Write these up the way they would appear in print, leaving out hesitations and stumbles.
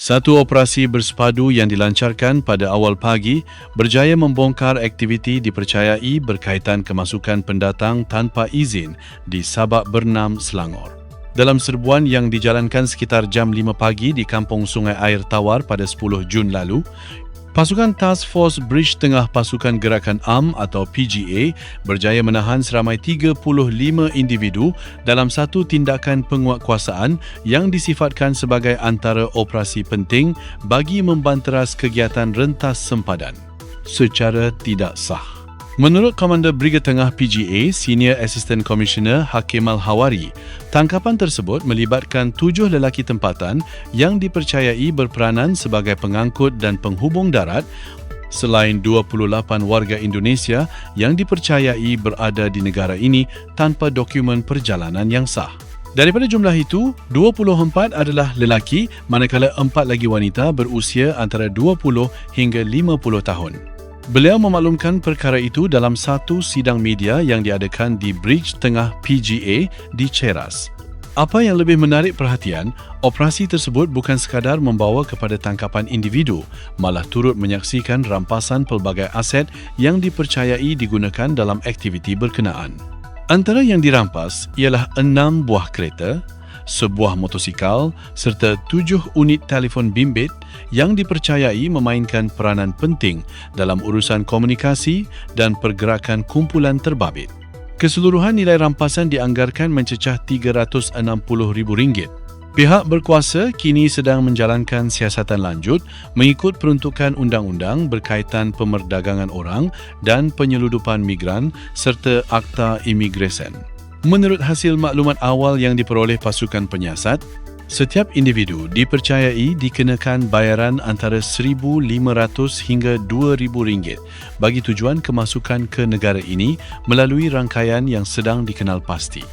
Satu operasi bersepadu yang dilancarkan pada awal pagi berjaya membongkar aktiviti dipercayai berkaitan kemasukan pendatang tanpa izin di Sabak Bernam, Selangor. Dalam serbuan yang dijalankan sekitar jam 5 pagi di Kampung Sungai Air Tawar pada 10 Jun lalu, Pasukan Task Force Bridge Tengah Pasukan Gerakan AM atau PGA berjaya menahan seramai 35 individu dalam satu tindakan penguatkuasaan yang disifatkan sebagai antara operasi penting bagi membanteras kegiatan rentas sempadan secara tidak sah. Menurut Komander Brigade Tengah PGA, Senior Assistant Commissioner Hakim Al-Hawari, tangkapan tersebut melibatkan 7 lelaki tempatan yang dipercayai berperanan sebagai pengangkut dan penghubung darat selain 28 warga Indonesia yang dipercayai berada di negara ini tanpa dokumen perjalanan yang sah. Daripada jumlah itu, 24 adalah lelaki manakala 4 lagi wanita berusia antara 20 hingga 50 tahun. Beliau memaklumkan perkara itu dalam satu sidang media yang diadakan di Bridge Tengah PGA di Cheras. Apa yang lebih menarik perhatian, operasi tersebut bukan sekadar membawa kepada tangkapan individu, malah turut menyaksikan rampasan pelbagai aset yang dipercayai digunakan dalam aktiviti berkenaan. Antara yang dirampas ialah 6 buah kereta, sebuah motosikal serta 7 unit telefon bimbit yang dipercayai memainkan peranan penting dalam urusan komunikasi dan pergerakan kumpulan terbabit. Keseluruhan nilai rampasan dianggarkan mencecah RM360,000. Pihak berkuasa kini sedang menjalankan siasatan lanjut mengikut peruntukan undang-undang berkaitan pemerdagangan orang dan penyeludupan migran serta Akta Imigresen. Menurut hasil maklumat awal yang diperoleh pasukan penyiasat, setiap individu dipercayai dikenakan bayaran antara RM1,500 hingga RM2,000 bagi tujuan kemasukan ke negara ini melalui rangkaian yang sedang dikenal pasti.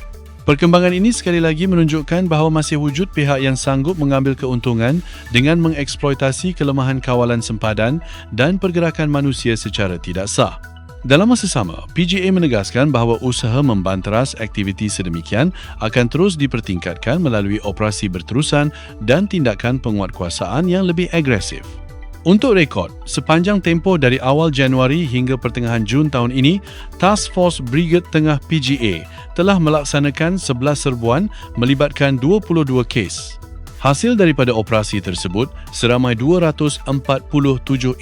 Perkembangan ini sekali lagi menunjukkan bahawa masih wujud pihak yang sanggup mengambil keuntungan dengan mengeksploitasi kelemahan kawalan sempadan dan pergerakan manusia secara tidak sah. Dalam masa sama, PGA menegaskan bahawa usaha membanteras aktiviti sedemikian akan terus dipertingkatkan melalui operasi berterusan dan tindakan penguatkuasaan yang lebih agresif. Untuk rekod, sepanjang tempoh dari awal Januari hingga pertengahan Jun tahun ini, Task Force Brigade Tengah PGA telah melaksanakan 11 serbuan melibatkan 22 kes. Hasil daripada operasi tersebut, seramai 247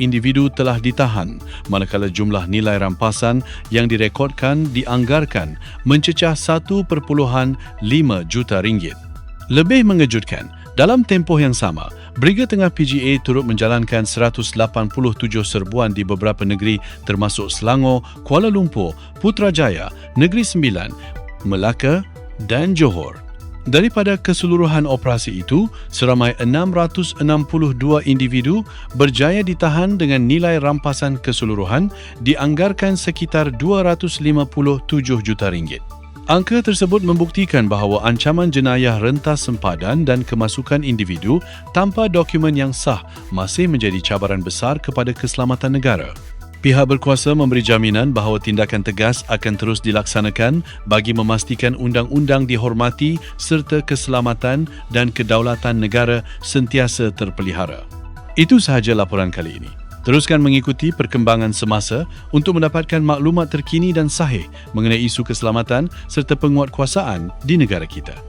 individu telah ditahan, manakala jumlah nilai rampasan yang direkodkan dianggarkan mencecah RM1.5 juta. Lebih mengejutkan, dalam tempoh yang sama, Brigade Tengah PGA turut menjalankan 187 serbuan di beberapa negeri termasuk Selangor, Kuala Lumpur, Putrajaya, Negeri Sembilan, Melaka dan Johor. Daripada keseluruhan operasi itu, seramai 662 individu berjaya ditahan dengan nilai rampasan keseluruhan dianggarkan sekitar RM257 juta. Angka tersebut membuktikan bahawa ancaman jenayah rentas sempadan dan kemasukan individu tanpa dokumen yang sah masih menjadi cabaran besar kepada keselamatan negara. Pihak berkuasa memberi jaminan bahawa tindakan tegas akan terus dilaksanakan bagi memastikan undang-undang dihormati serta keselamatan dan kedaulatan negara sentiasa terpelihara. Itu sahaja laporan kali ini. Teruskan mengikuti perkembangan semasa untuk mendapatkan maklumat terkini dan sahih mengenai isu keselamatan serta penguatkuasaan di negara kita.